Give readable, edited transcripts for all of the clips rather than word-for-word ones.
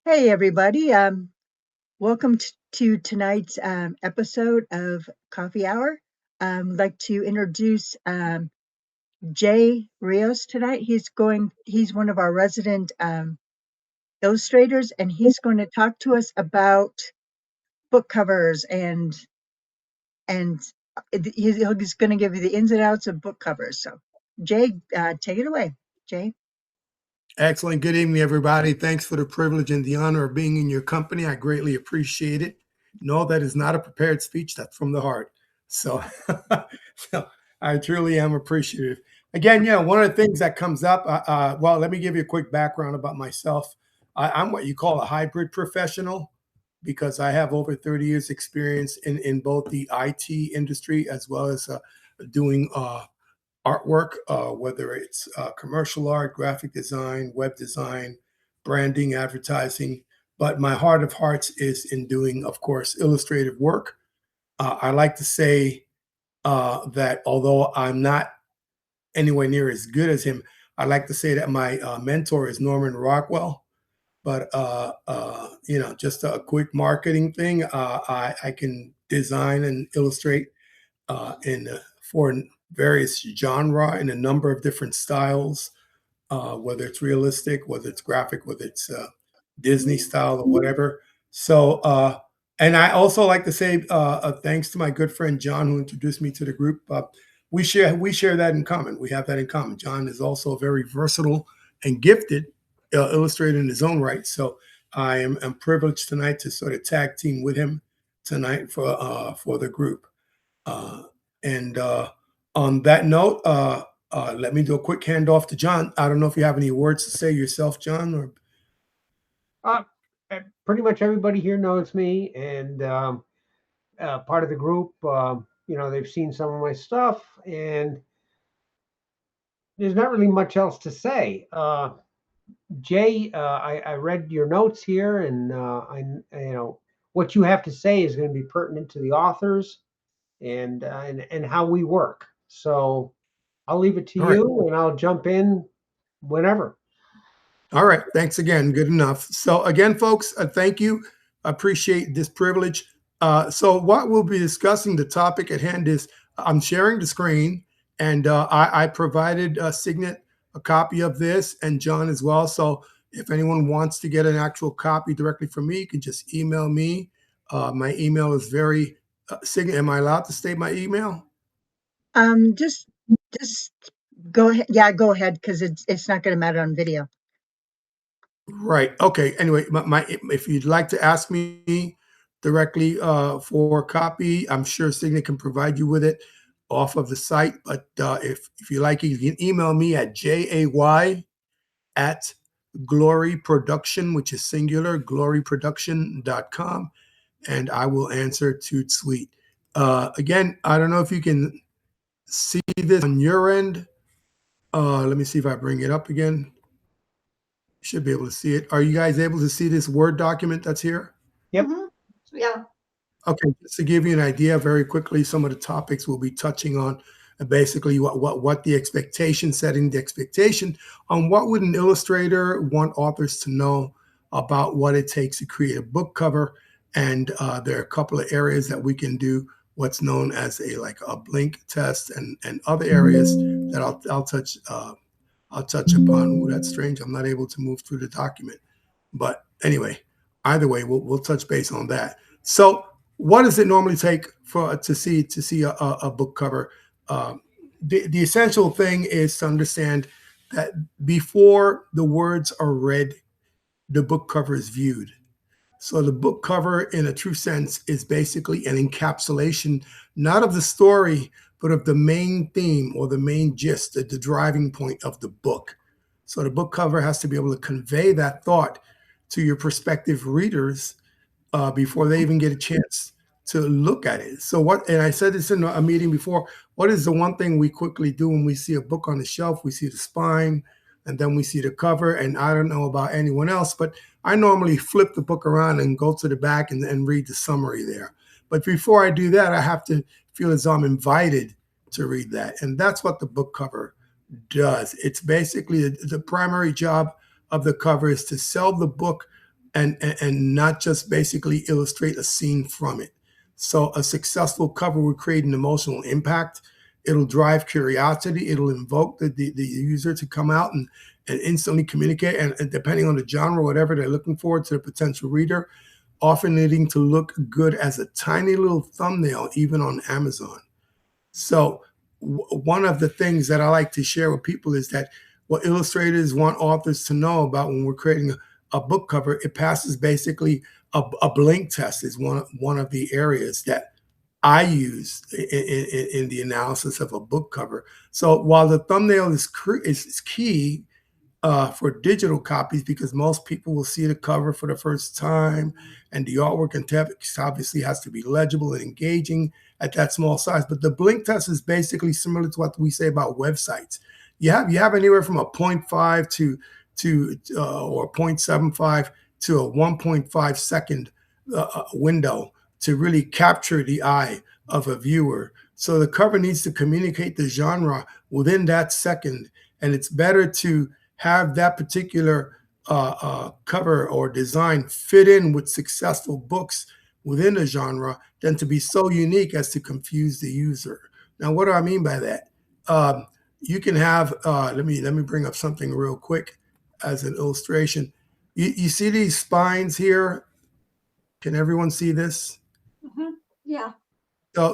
Hey, everybody. Welcome to tonight's episode of Coffee Hour. I'd like to introduce Jay Rios tonight. He's one of our resident illustrators, and he's going to talk to us about book covers and he's going to give you the ins and outs of book covers. So, Jay, take it away. Jay. Excellent. Good evening, everybody. Thanks for the privilege and the honor of being in your company. I greatly appreciate it. No, that is not a prepared speech. That's from the heart. So, so I truly am appreciative. Again, one of the things that comes up, well, let me give you a quick background about myself. I'm what you call a hybrid professional because I have over 30 years experience in both the IT industry as well as doing artwork, whether it's commercial art, graphic design, web design, branding, advertising. But my heart of hearts is in doing, of course, illustrative work. I like to say that although I'm not anywhere near as good as him, I like to say that my mentor is Norman Rockwell. But just a quick marketing thing. I can design and illustrate in for various genre in a number of different styles, whether it's realistic, whether it's graphic, whether it's Disney style or whatever. So, and I also like to say thanks to my good friend John, who introduced me to the group. We share that in common. We have that in common. John is also a very versatile and gifted illustrator in his own right. So I'm privileged tonight to sort of tag team with him tonight for the group. Uh, and on that note, let me do a quick handoff to John. I don't know if you have any words to say yourself, John, or Uh, Pretty much everybody here knows me, and part of the group. They've seen some of my stuff, and there's not really much else to say. Jay, I read your notes here, and what you have to say is going to be pertinent to the authors and how we work. So I'll leave it to all right. you, and I'll jump in whenever. All right. Thanks again. Good enough. So again, folks, thank you. I appreciate this privilege. So what we'll be discussing, the topic at hand is I'm sharing the screen, and I provided Signet a copy of this and John as well. So if anyone wants to get an actual copy directly from me, you can just email me. My email is very Signet. Am I allowed to state my email? Just just go ahead. Yeah, go ahead because it's not going to matter on video. Right. Okay. Anyway, if you'd like to ask me directly for a copy, I'm sure Signet can provide you with it off of the site. But if you like it, you can email me at jay@gloryproduction, which is singular, gloryproduction.com, and I will answer toot sweet. Again, I don't know if you can see this on your end. Let me see if I bring it up again. Should be able to see it. Are you guys able to see this Word document that's here? Yep. Mhm. Yeah. Okay, just to give you an idea very quickly, some of the topics we'll be touching on, basically what the expectation, setting the expectation on what would an illustrator want authors to know about what it takes to create a book cover. And there are a couple of areas that we can do what's known as a blink test and other areas that I'll touch upon. Ooh, that's strange. I'm not able to move through the document. But anyway, either way, we'll touch base on that. So, what does it normally take to see a book cover? The essential thing is to understand that before the words are read, the book cover is viewed. So the book cover, in a true sense, is basically an encapsulation, not of the story, but of the main theme or the main gist, the driving point of the book. So the book cover has to be able to convey that thought to your prospective readers before they even get a chance to look at it. So what, and I said this in a meeting before, what is the one thing we quickly do when we see a book on the shelf? We see the spine, and then we see the cover. And I don't know about anyone else, but I normally flip the book around and go to the back and read the summary there. But before I do that, I have to feel as though I'm invited to read that. And that's what the book cover does. It's basically the primary job of the cover is to sell the book and not just basically illustrate a scene from it. So a successful cover will create an emotional impact. It'll drive curiosity. It'll invoke the user to come out and instantly communicate. And depending on the genre, whatever they're looking for to the potential reader, often needing to look good as a tiny little thumbnail, even on Amazon. So one of the things that I like to share with people is that what illustrators want authors to know about when we're creating a book cover, it passes basically a blank test is one of the areas that I use in the analysis of a book cover. So while the thumbnail is key for digital copies, because most people will see the cover for the first time, and the artwork and text obviously has to be legible and engaging at that small size. But the blink test is basically similar to what we say about websites. You have anywhere from a 0.5 to or 0.75 to a 1.5 second window to really capture the eye of a viewer. So the cover needs to communicate the genre within that second, and it's better to have that particular cover or design fit in with successful books within the genre than to be so unique as to confuse the user. Now, what do I mean by that? You can have, let me bring up something real quick as an illustration. You see these spines here? Can everyone see this? Mm-hmm. Yeah.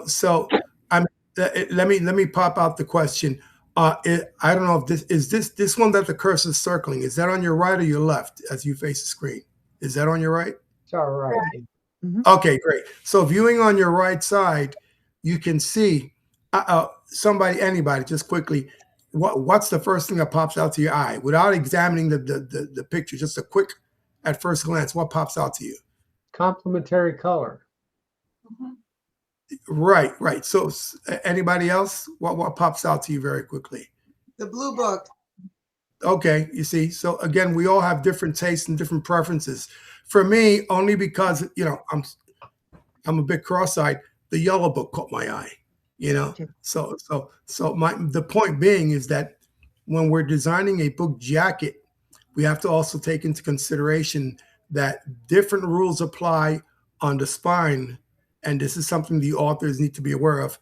So I'm let me pop out the question. I don't know if this one that the cursor is circling, is that on your right or your left as you face the screen? Is that on your right? It's all right. Okay, great. So viewing on your right side, you can see anybody, just quickly, what's the first thing that pops out to your eye without examining the picture? Just a quick, at first glance, what pops out to you? Complementary color. Mm-hmm. Right. So anybody else? What pops out to you very quickly? The blue book. Okay, you see. So again, we all have different tastes and different preferences. For me, only because I'm a bit cross-eyed, the yellow book caught my eye. So the point being is that when we're designing a book jacket, we have to also take into consideration that different rules apply on the spine, and this is something the authors need to be aware of.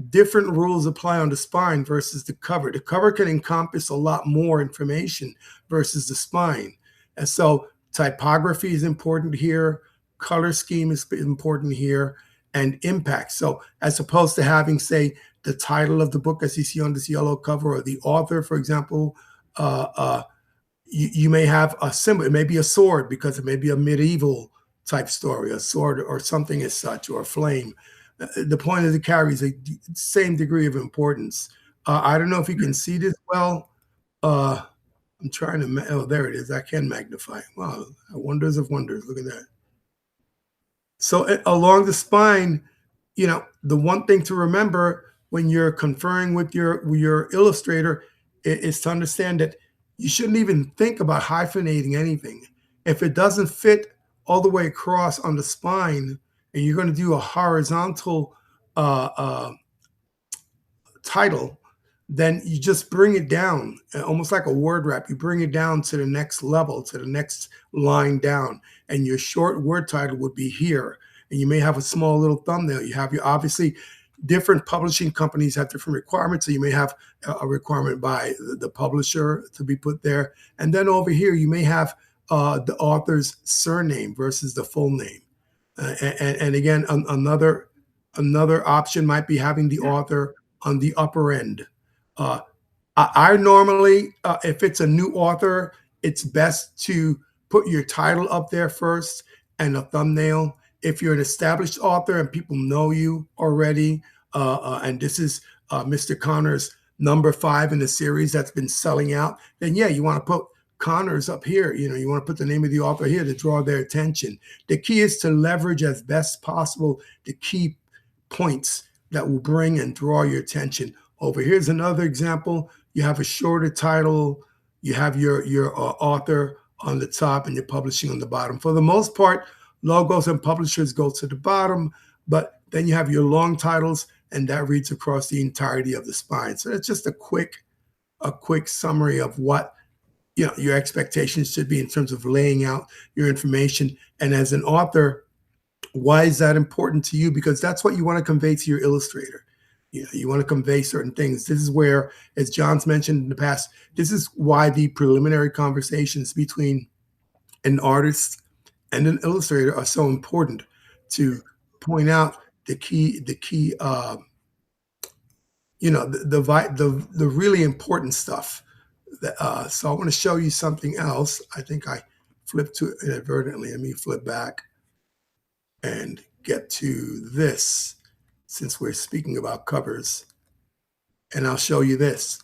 Different rules apply on the spine versus the cover. The cover can encompass a lot more information versus the spine. And so typography is important here, color scheme is important here, and impact. So as opposed to having, say, the title of the book as you see on this yellow cover, or the author, for example, you may have a symbol. It may be a sword because it may be a medieval type story, a sword or something as such, or a flame. The point is it carries a same degree of importance. I don't know if you can see this well. I'm trying to, oh, there it is. I can magnify. Wow, wonders of wonders. Look at that. So along the spine, the one thing to remember when you're conferring with your illustrator is to understand that you shouldn't even think about hyphenating anything. If it doesn't fit all the way across on the spine, and you're going to do a horizontal title, then you just bring it down, almost like a word wrap. You bring it down to the next level, to the next line down, and your short word title would be here. And you may have a small little thumbnail. You have obviously, different publishing companies have different requirements. So you may have a requirement by the publisher to be put there. And then over here, you may have the author's surname versus the full name. And again, another option might be having the author on the upper end. I normally, if it's a new author, it's best to put your title up there first and a thumbnail. If you're an established author and people know you already, and this is Mr. Connor's number 5 in the series that's been selling out, then yeah, you want to put Connor's up here. You want to put the name of the author here to draw their attention. The key is to leverage as best possible the key points that will bring and draw your attention. Over here's another example. You have a shorter title. You have your author on the top and your publishing on the bottom. For the most part, logos and publishers go to the bottom, but then you have your long titles, and that reads across the entirety of the spine. So it's just a quick summary of what your expectations should be in terms of laying out your information. And as an author, why is that important to you? Because that's what you want to convey to your illustrator. You want to convey certain things. This is where, as John's mentioned in the past, this is why the preliminary conversations between an artist and an illustrator are so important, to point out the key, the really important stuff. So I want to show you something else. I think I flipped to it inadvertently. Let me flip back and get to this, since we're speaking about covers, and I'll show you this.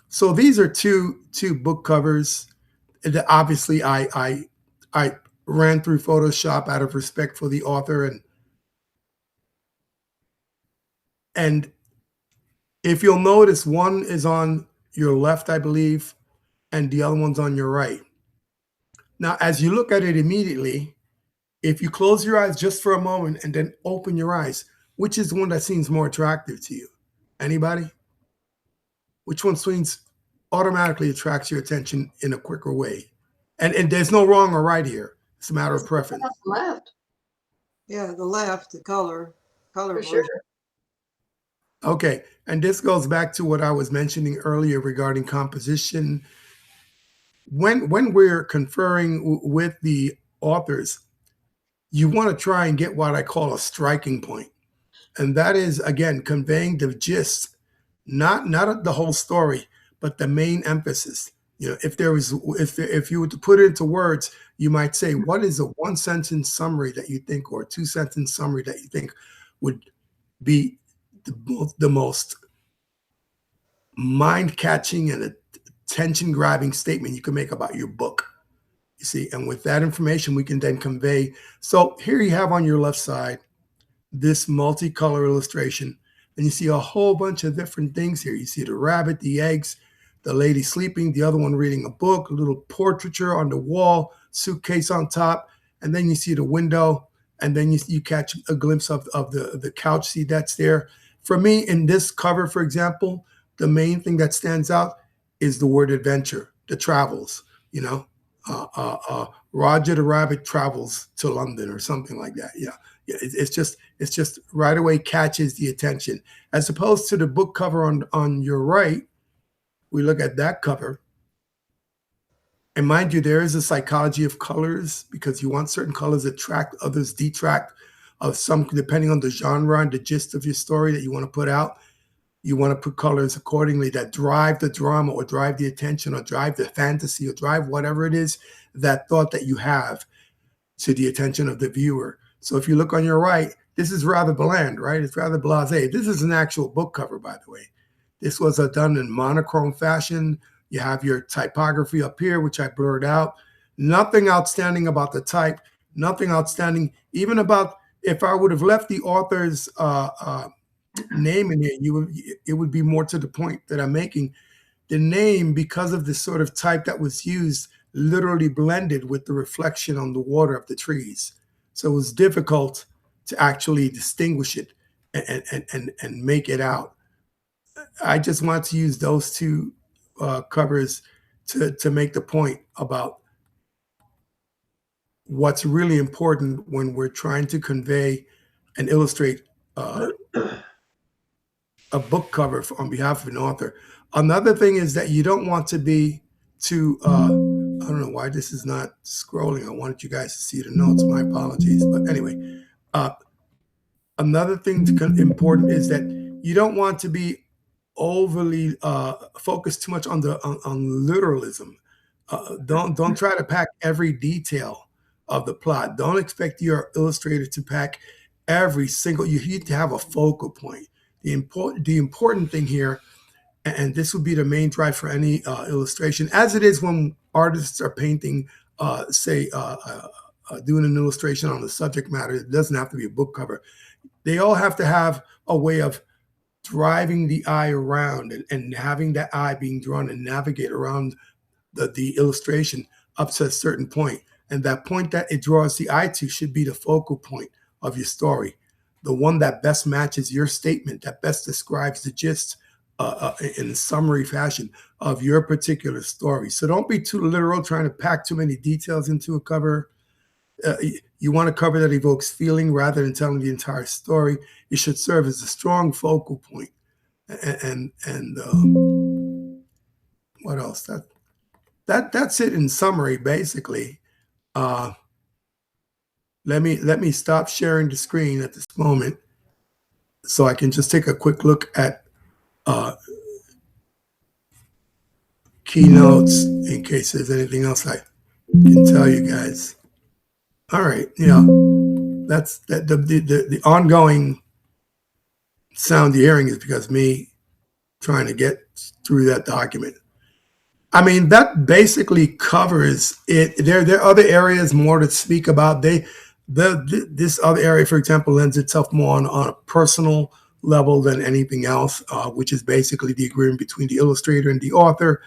So these are two book covers that obviously I ran through Photoshop out of respect for the author, and if you'll notice, one is on your left, I believe, and the other one's on your right. Now, as you look at it immediately, if you close your eyes just for a moment and then open your eyes, which is the one that seems more attractive to you? Anybody? Which one automatically attracts your attention in a quicker way? And there's no wrong or right here. It's a matter of preference. Left, Yeah, the left, the color for version. sure. Okay, and this goes back to what I was mentioning earlier regarding composition. When we're conferring with the authors, you want to try and get what I call a striking point. And that is, again, conveying the gist, not the whole story, but the main emphasis. If you were to put it into words, you might say, what is a 1-sentence summary that you think, or a 2-sentence summary that you think would be the most mind-catching and attention-grabbing statement you can make about your book? You see, and with that information, we can then convey. So here you have on your left side this multicolor illustration, and you see a whole bunch of different things here. You see the rabbit, the eggs, the lady sleeping, the other one reading a book, a little portraiture on the wall, suitcase on top, and then you see the window, and then you catch a glimpse of the couch seat that's there. For me, in this cover, for example, the main thing that stands out is the word adventure, the travels. Roger the rabbit travels to London, or something like that. Yeah, it's just right away catches the attention, as opposed to the book cover on your right. We look at that cover, and mind you, there is a psychology of colors, because you want certain colors attract, others detract, of some, depending on the genre and the gist of your story that you want to put out. You want to put colors accordingly that drive the drama, or drive the attention, or drive the fantasy, or drive whatever it is, that thought that you have, to the attention of the viewer. So if you look on your right, this is rather bland, right? It's rather blasé. This is an actual book cover, by the way. This was done in monochrome fashion. You have your typography up here, which I blurred out. Nothing outstanding about the type. Nothing outstanding even about, if I would have left the author's name in here, it would be more to the point that I'm making. The name, because of the sort of type that was used, literally blended with the reflection on the water of the trees. So it was difficult to actually distinguish it and make it out. I just want to use those two covers to make the point about what's really important when we're trying to convey and illustrate a book cover on behalf of an author. Another thing is that you don't want to be too, I don't know why this is not scrolling. I wanted you guys to see the notes. My apologies. But anyway, another thing important is that you don't want to be overly focused too much on literalism. Don't try to pack every detail of the plot. Don't expect your illustrator to pack every single. You need to have a focal point. The important thing here, and this would be the main drive for any illustration, as it is when artists are painting, doing an illustration on the subject matter. It doesn't have to be a book cover. They all have to have a way of driving the eye around, and having that eye being drawn and navigate around the illustration up to a certain point. And that point that it draws the eye to should be the focal point of your story, the one that best matches your statement, that best describes the gist in summary fashion of your particular story. So don't be too literal, trying to pack too many details into a cover. You want a cover that evokes feeling rather than telling the entire story. It should serve as a strong focal point. And what else? That's it in summary, basically. Let me stop sharing the screen at this moment so I can just take a quick look at keynotes in case there's anything else I can tell you guys. All right, yeah, that's that. The ongoing sound you're hearing is because me trying to get through that document. I mean, that basically covers it. There are other areas more to speak about. This other area, for example, lends itself more on a personal level than anything else, which is basically the agreement between the illustrator and the author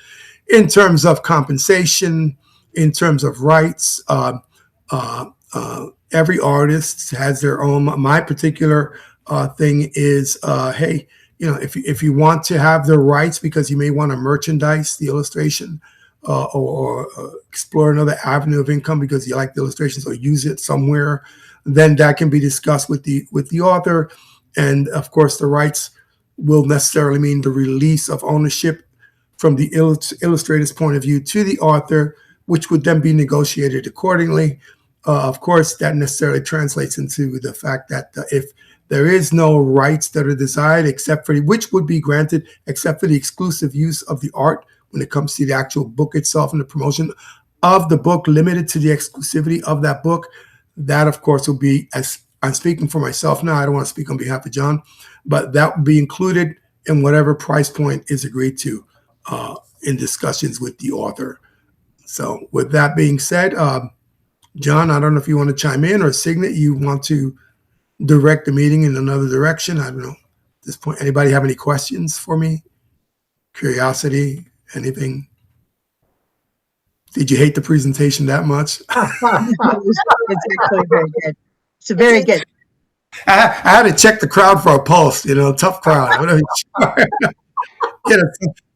in terms of compensation, in terms of rights. Every artist has their own. My particular thing is, hey, if you want to have the rights because you may want to merchandise the illustration or explore another avenue of income because you like the illustrations or use it somewhere, then that can be discussed with the author. And of course, the rights will necessarily mean the release of ownership from the illustrator's point of view to the author, which would then be negotiated accordingly. Of course, that necessarily translates into the fact that if there is no rights that are desired except for which would be granted except for the exclusive use of the art when it comes to the actual book itself and the promotion of the book limited to the exclusivity of that book, that of course will be, as I'm speaking for myself now, I don't want to speak on behalf of John, but that would be included in whatever price point is agreed to in discussions with the author. So with that being said, John, I don't know if you want to chime in, or Signet, you want to direct the meeting in another direction. I don't know. At this point, anybody have any questions for me? Curiosity, anything? Did you hate the presentation that much? It's actually very good. It's a very good. I had to check the crowd for a pulse, tough crowd.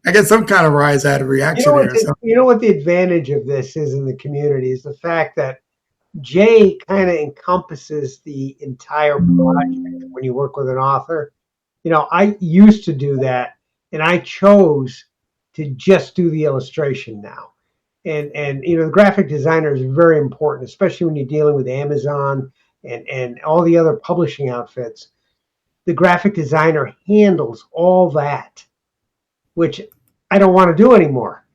I get some kind of rise out of reaction there. You know what the advantage of this is in the community is the fact that Jay kind of encompasses the entire project when you work with an author. I used to do that, and I chose to just do the illustration now. And the graphic designer is very important, especially when you're dealing with Amazon and all the other publishing outfits. The graphic designer handles all that, which I don't want to do anymore.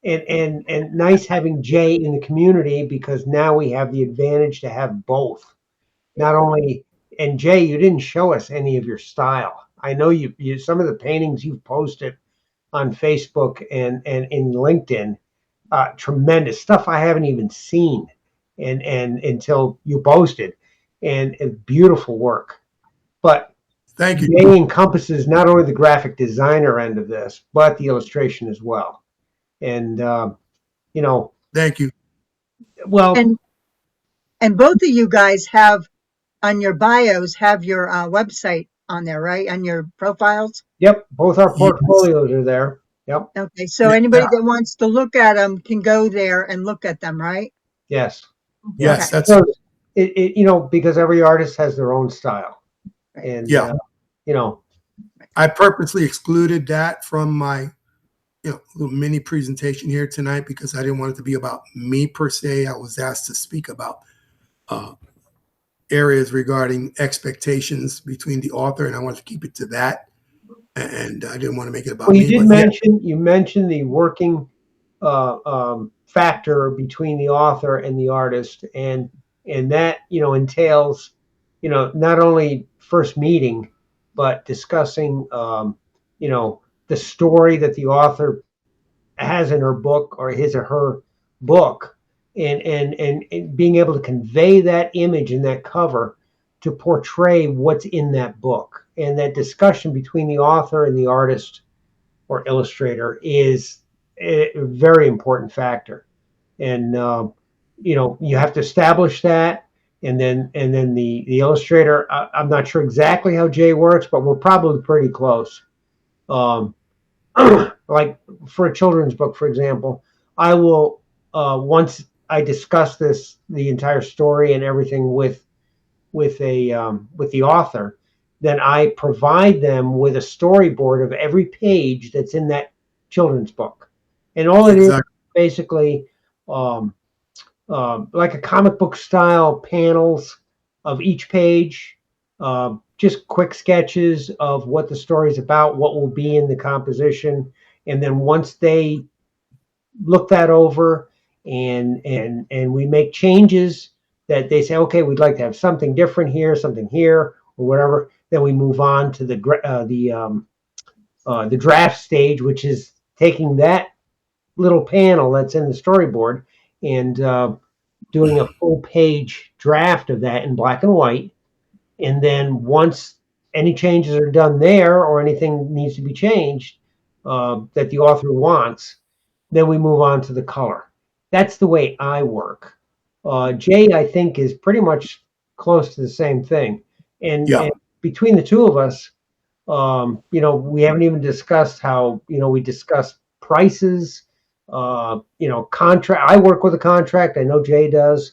And nice having Jay in the community because now we have the advantage to have both. Not only, and Jay, you didn't show us any of your style. I know you some of the paintings you've posted on Facebook and in LinkedIn, tremendous stuff I haven't even seen and until you posted, and beautiful work. But thank you. Jay encompasses not only the graphic designer end of this, but the illustration as well. And thank you. Well, and both of you guys have on your bios have your website on there, right? On your profiles. Yep, both our portfolios are there. Yep. Okay, so anybody that wants to look at them can go there and look at them, right? Yes. Yes, Okay. that's so because every artist has their own style, and I purposely excluded that from my little mini presentation here tonight because I didn't want it to be about me per se. I was asked to speak about areas regarding expectations between the author, and I wanted to keep it to that. And I didn't want to make it about well, me. You mentioned the working factor between the author and the artist, and that entails not only first meeting, but discussing the story that the author has in her book or his or her book, and being able to convey that image in that cover to portray what's in that book. And that discussion between the author and the artist or illustrator is a very important factor. And you have to establish that, and then the illustrator. I'm not sure exactly how Jay works, but we're probably pretty close. like for a children's book, for example, I will once I discuss the entire story and everything with the author, then I provide them with a storyboard of every page that's in that children's book, and all it is Exactly. basically um, like a comic book style panels of each page, just quick sketches of what the story is about, what will be in the composition, and then once they look that over and we make changes that they say, okay, we'd like to have something different here, something here, or whatever. Then we move on to the draft stage, which is taking that little panel that's in the storyboard and doing a full page draft of that in black and white. And then once any changes are done there or anything needs to be changed that the author wants, then we move on to the color. That's the way I work. Jay, I think, is pretty much close to the same thing. And Yeah. between the two of us, we haven't even discussed how, we discuss prices, contract. I work with a contract. I know Jay does.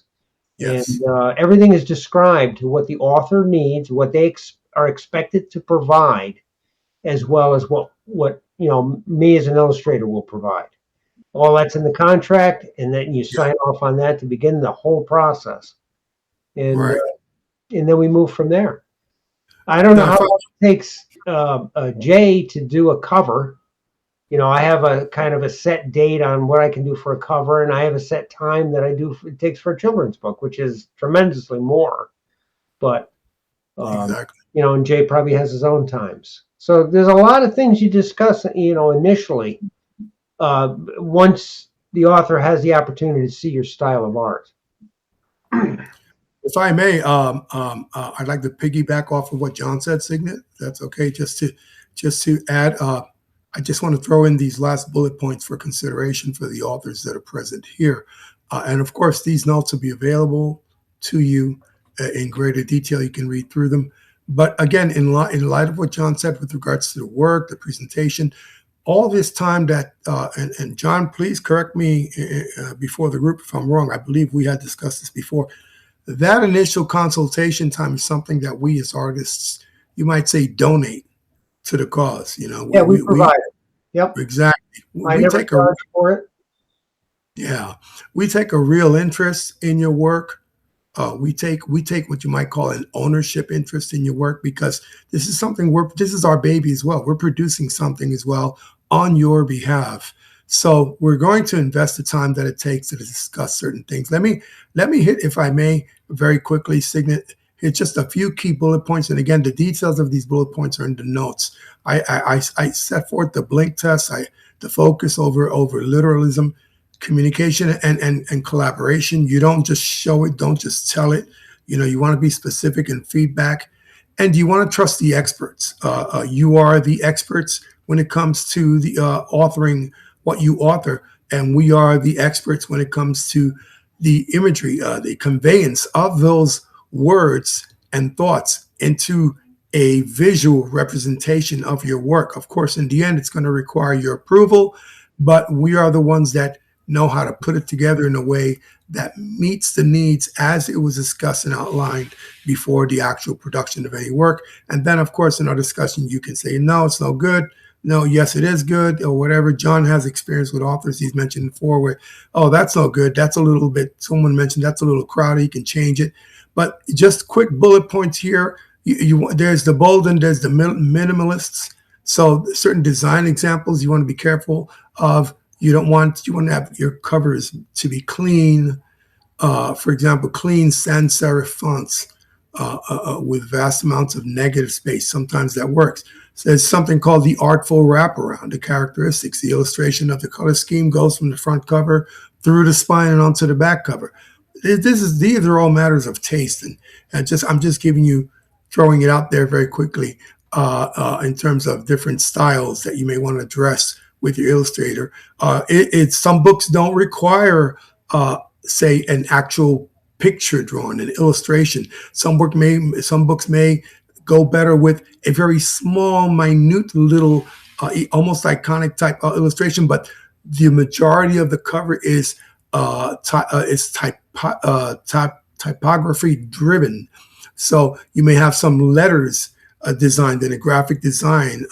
And Yes. everything is described to what the author needs, what they are expected to provide, as well as what me as an illustrator will provide. All that's in the contract, and then you Yeah. sign off on that to begin the whole process, and Right. and then we move from there. I don't know Now, how if I, long it takes Jay to do a cover. I have a kind of a set date on what I can do for a cover, and I have a set time that it takes for a children's book, which is tremendously more. But exactly. and Jay probably has his own times. So there's a lot of things you discuss, initially, once the author has the opportunity to see your style of art. If I may, I'd like to piggyback off of what John said, Signet. That's okay. Just to add, I just want to throw in these last bullet points for consideration for the authors that are present here, and of course, these notes will be available to you in greater detail. You can read through them. But again, in light of what John said with regards to the work, the presentation, all this time that and John, please correct me before the group if I'm wrong. I believe we had discussed this before. That initial consultation time is something that we as artists, you might say, donate to the cause. Yeah, we provide it. Yep. Exactly. I We never take charge for it. yeah, we take a real interest in your work. We take what you might call an ownership interest in your work, because this is our baby as well. We're producing something as well on your behalf. So we're going to invest the time that it takes to discuss certain things. Let me hit, if I may, very quickly, Signet, hit just a few key bullet points. And again, the details of these bullet points are in the notes. I set forth the blink test, the focus over literalism, communication and collaboration. You don't just show it, don't just tell it. You want to be specific in feedback, and you want to trust the experts. You are the experts when it comes to the authoring what you author, and we are the experts when it comes to the imagery, the conveyance of those words and thoughts into a visual representation of your work. Of course, in the end, it's going to require your approval, but we are the ones that know how to put it together in a way that meets the needs as it was discussed and outlined before the actual production of any work. And then, of course, in our discussion, you can say, no, it's no good. No, yes, it is good, or whatever. John has experience with authors he's mentioned before where, oh, that's no good. That's a little bit, someone mentioned that's a little crowded. You can change it. But just quick bullet points here. There's the bold and there's the minimalists. So certain design examples you want to be careful of. You want to have your covers to be clean. For example, clean sans serif fonts with vast amounts of negative space. Sometimes that works. So there's something called the artful wraparound. The characteristics, the illustration of the color scheme goes from the front cover through the spine and onto the back cover. These are all matters of taste, and I'm just throwing it out there very quickly in terms of different styles that you may want to address with your illustrator. Some books don't require, say, an actual picture drawn, an illustration. Some books may go better with a very small, minute little almost iconic type illustration, but the majority of the cover is typography driven. So you may have some letters designed in a graphic design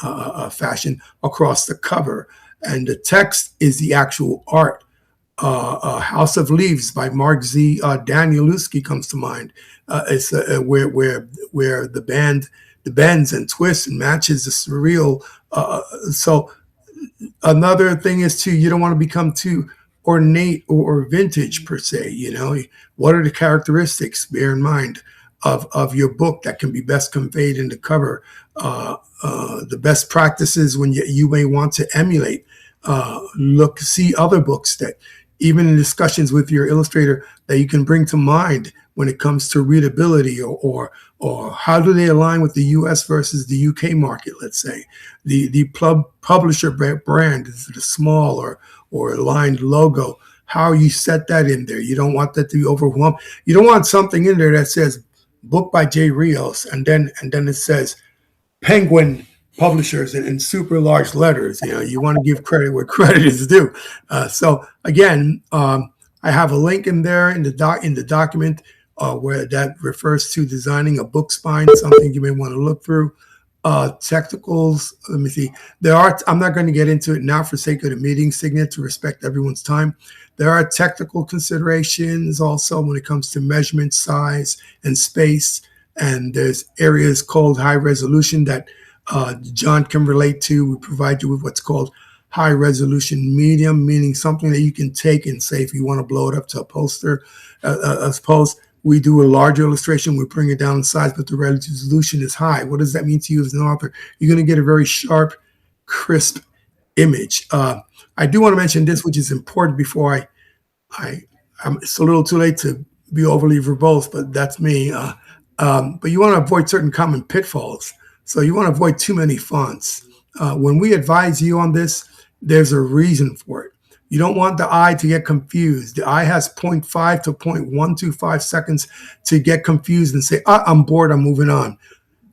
fashion across the cover, and the text is the actual art. House of Leaves by Mark Z. Danielewski comes to mind. It's where the bends and twists and matches the surreal. So another thing is too, you don't want to become too ornate or vintage per se. What are the characteristics, bear in mind, of your book that can be best conveyed in the cover? The best practices when you may want to emulate. See other books that, even in discussions with your illustrator, that you can bring to mind when it comes to readability, or how do they align with the U.S. versus the U.K. market, let's say. The publisher brand, is it a small or aligned logo? How you set that in there. You don't want that to be overwhelmed. You don't want something in there that says book by J. Rios, and then it says Penguin Publishers in super large letters. You want to give credit where credit is due. So again, I have a link in there in the document where that refers to designing a book spine, something you may want to look through. Technicals, let me see. I'm not going to get into it now for sake of the meeting, Signet, to respect everyone's time. There are technical considerations also when it comes to measurement, size, and space. And there's areas called high resolution that John can relate to. We provide you with what's called high resolution medium, meaning something that you can take and say, if you want to blow it up to a poster, suppose we do a larger illustration, we bring it down in size, but the resolution is high. What does that mean to you as an author? You're going to get a very sharp, crisp image. I do want to mention this, which is important before it's a little too late to be overly verbose, but that's me. But you want to avoid certain common pitfalls. So you want to avoid too many fonts. When we advise you on this, there's a reason for it. You don't want the eye to get confused. The eye has 0.5 to 0.125 seconds to get confused and say, I'm bored, I'm moving on.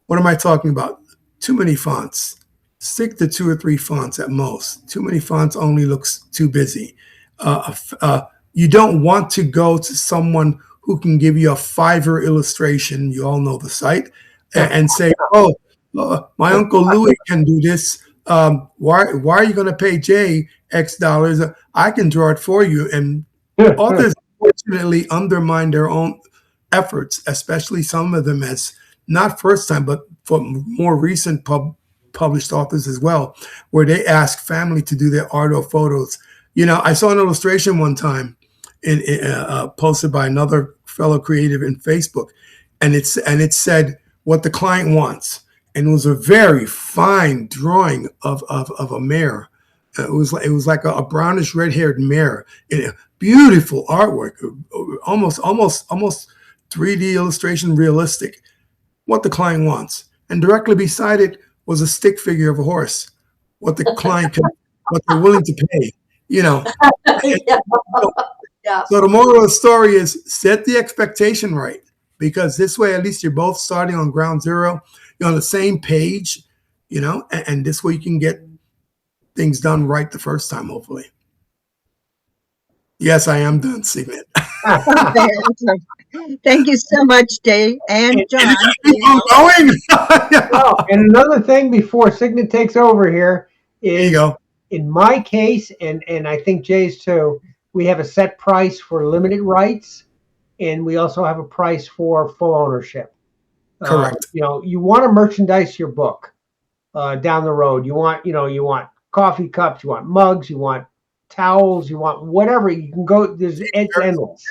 What am I talking about? Too many fonts. Stick to 2 or 3 fonts at most. Too many fonts only looks too busy. You don't want to go to someone who can give you a Fiverr illustration, you all know the site, and say, my Uncle Louis can do this. Why are you going to pay Jay X dollars? I can draw it for you. And authors unfortunately undermine their own efforts, especially some of them as not first time, but for more recent published authors as well, where they ask family to do their art or photos. I saw an illustration one time posted by another fellow creative in Facebook, and it said what the client wants, and it was a very fine drawing of a mare. It was like a brownish red-haired mare, and beautiful artwork, almost 3D illustration, realistic. What the client wants, and directly beside it was a stick figure of a horse. What the client what they're willing to pay. Yeah. So the moral of the story is set the expectation right, because this way at least you're both starting on ground zero. You're on the same page, and this way you can get things done right the first time, hopefully. Yes, I am done, Signet. Thank you so much, Dave and John. I'm going. And another thing before Signet takes over here There you is, go. in my case, and I think Jay's too, we have a set price for limited rights, and we also have a price for full ownership. Correct. You want to merchandise your book down the road. You want coffee cups, you want mugs, you want towels, you want whatever. You can go. It's endless.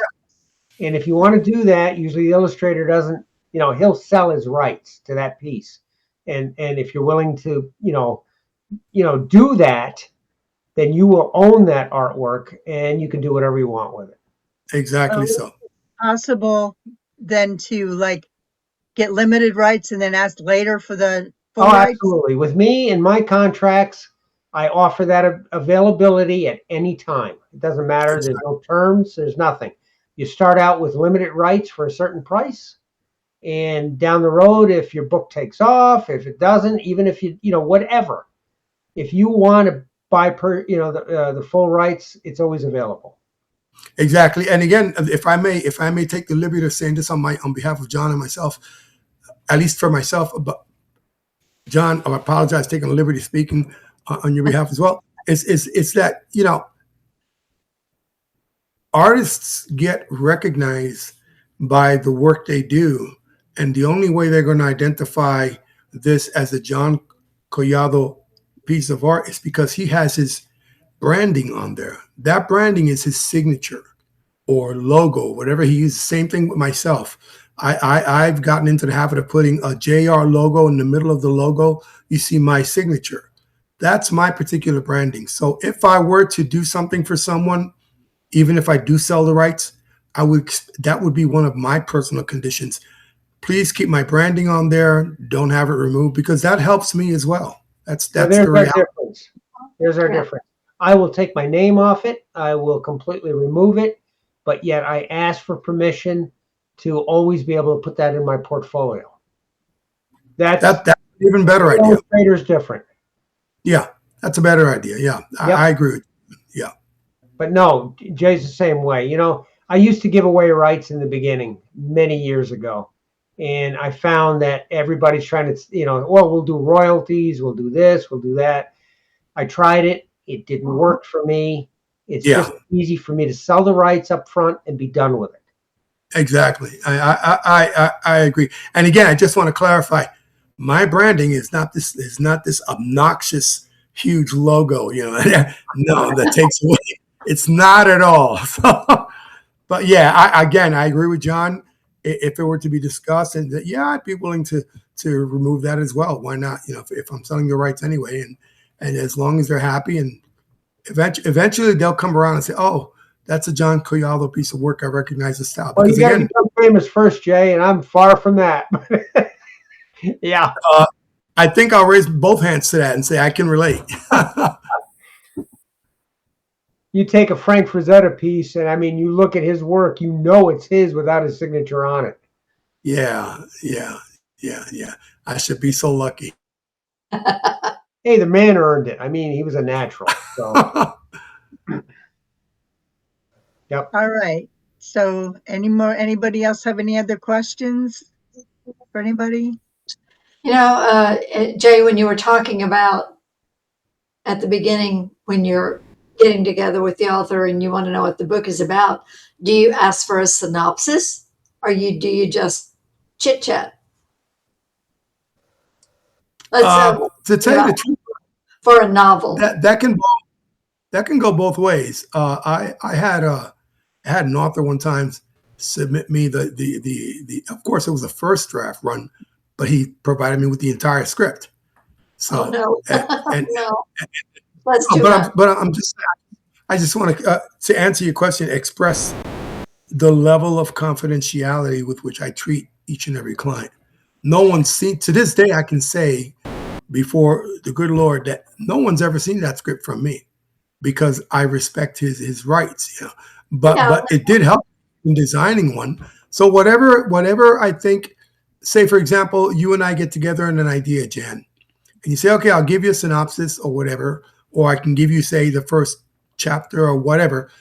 And if you want to do that, usually the illustrator doesn't. He'll sell his rights to that piece. And if you're willing to, do that, then you will own that artwork, and you can do whatever you want with it. Exactly so. Possible then to get limited rights and then ask later for the full Oh, rights? absolutely. With me and my contracts, I offer that availability at any time. It doesn't matter. There's no terms. There's nothing. You start out with limited rights for a certain price. And down the road, if your book takes off, if it doesn't, even if whatever, if you want to buy the full rights, it's always available. Exactly. And again, if I may take the liberty of saying this on behalf of John and myself, at least for myself, but John, I apologize taking the liberty of speaking on your behalf as well. It's that, artists get recognized by the work they do, and the only way they're going to identify this as a John Collado piece of art is because he has his branding on there. That branding is his signature or logo, whatever he uses. Same thing with myself. I've gotten into the habit of putting a JR logo in the middle of the logo. You see my signature. That's my particular branding. So if I were to do something for someone, even if I do sell the rights, that would be one of my personal conditions. Please keep my branding on there. Don't have it removed, because that helps me as well. That's So the reality. difference. There's our difference. I will take my name off it. I will completely remove it, but yet I ask for permission to always be able to put that in my portfolio. That's an even better idea. Illustrator's different. Yeah, that's a better idea. Yeah, Yep. I agree with you. Yeah. But no, Jay's the same way. I used to give away rights in the beginning many years ago. And I found that everybody's trying to, we'll do royalties, we'll do this, we'll do that. I tried it. It didn't work for me. It's just easy for me to sell the rights up front and be done with it. Exactly. I agree. And again, I just want to clarify, my branding is not this obnoxious, huge logo, no, that takes away. It's not at all. But yeah, I agree with John. If it were to be discussed, and I'd be willing to remove that as well. Why not? If I'm selling the rights anyway, and as long as they're happy, and eventually they'll come around and say, "Oh, that's a John Collado piece of work. I recognize the style." Well, you got to become famous first, Jay, and I'm far from that. Yeah. I think I'll raise both hands to that and say I can relate. You take a Frank Frazetta piece, and you look at his work, it's his without his signature on it. Yeah. I should be so lucky. Hey, the man earned it. He was a natural. So. Yep. All right. So anybody else have any other questions for anybody? Jay, when you were talking about at the beginning, when you're getting together with the author and you want to know what the book is about, do you ask for a synopsis, or do you just chit chat? To tell you the truth, for a novel, that can go both ways. I had an author one time submit me the of course it was a first draft run, but he provided me with the entire script. So no. no. Let's do that. But I just want to answer your question, express the level of confidentiality with which I treat each and every client. No one's seen, to this day, I can say before the good Lord that no one's ever seen that script from me, because I respect his rights. But it did help in designing one. So whatever I think, say for example, you and I get together on an idea, Jan, and you say, okay, I'll give you a synopsis or whatever, or I can give you, say, the first chapter or whatever.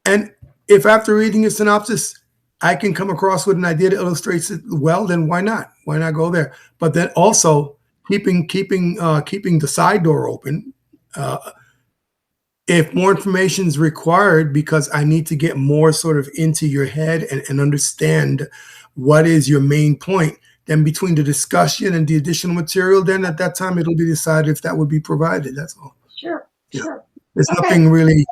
And if after reading a synopsis, I can come across with an idea that illustrates it well, then why not? Why not go there? But then also keeping the side door open. If more information is required, because I need to get more sort of into your head and understand what is your main point, then between the discussion and the additional material, then at that time it'll be decided if that would be provided. That's all. Sure. There's nothing really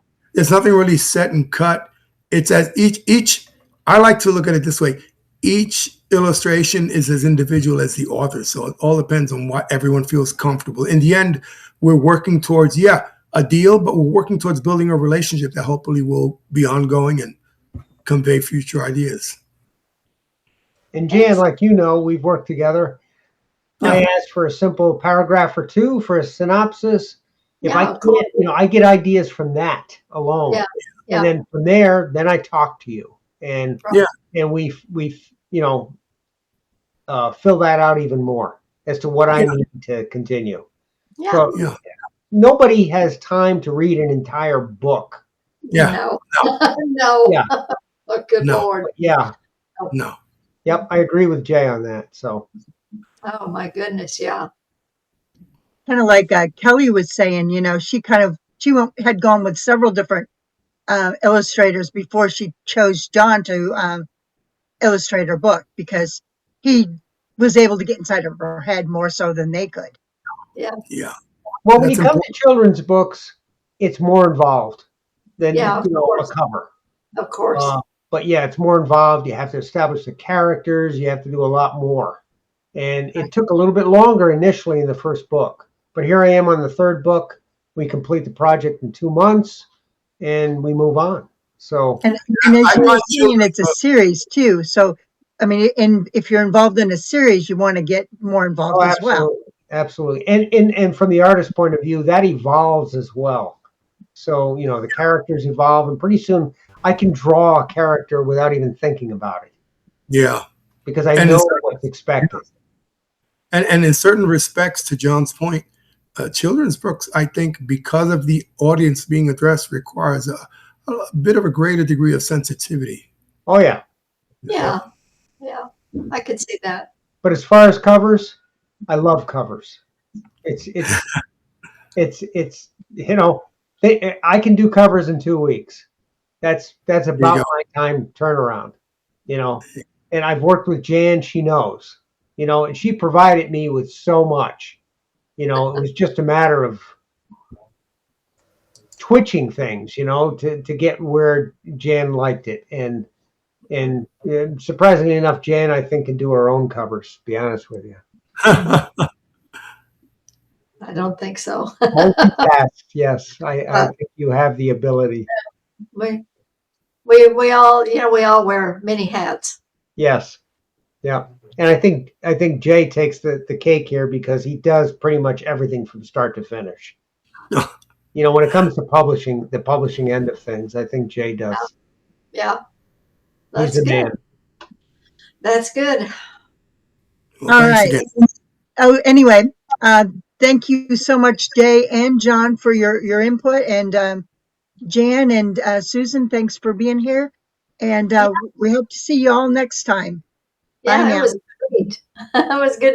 set and cut. It's as each. I like to look at it this way: each illustration is as individual as the author. So it all depends on what everyone feels comfortable. In the end, we're working towards a deal, but we're working towards building a relationship that hopefully will be ongoing and convey future ideas. And Jan, like we've worked together. Yeah. I asked for a simple paragraph or two for a synopsis. If I can't, I get ideas from that alone. Yeah. And then from there, then I talk to you, and we fill that out even more as to what I need to continue. Yeah. nobody has time to read an entire book. Yeah. No. No. Yeah. Oh, good No. Lord. Yeah. No. Yep. I agree with Jay on that. So, Oh, my goodness. Yeah. Kind of like Kelly was saying, you know, she had gone with several different illustrators before she chose John to illustrate her book, because he was able to get inside of her head more so than they could. Yeah. Yeah. well, when you That's come to children's books, it's more involved than, Yeah, of a course. cover. Of course. But yeah, it's more involved. You have to establish the characters. You have to do a lot more. And it took a little bit longer initially in the first book. But here I am on the third book. We complete the project in 2 months and we move on. So, And as I you were find saying, children's it's a books. series too. So, I mean, if you're involved in a series, you want to get more involved oh, as well. absolutely. Absolutely. And from the artist's point of view, that evolves as well. So, the characters evolve, and pretty soon I can draw a character without even thinking about it Yeah. because I And know it's, what's expected. and in certain respects, to John's point, children's books, I think, because of the audience being addressed, requires a bit of a greater degree of sensitivity. Oh, yeah. Yeah. Yeah. I could see that. But as far as covers, I love covers. It's I can do covers in 2 weeks. That's There you about go. my time turnaround, and I've worked with Jan. She knows, and she provided me with so much. It was just a matter of twitching things, to get where Jan liked it. And surprisingly enough, Jan, I think, can do her own covers, to be honest with you. I don't think so. Multitask, yes. I think you have the ability. we all, we all wear many hats. Yes. Yeah. And I think Jay takes the cake here because he does pretty much everything from start to finish. When it comes to publishing, the publishing end of things, I think Jay does. Yeah. He's That's the good. man. That's good. Well, All thanks right. again. Oh, anyway, thank you so much, Jay and John, for your input, and Jan and Susan, thanks for being here. And we hope to see you all next time. Bye Yeah, it now. was great. It was good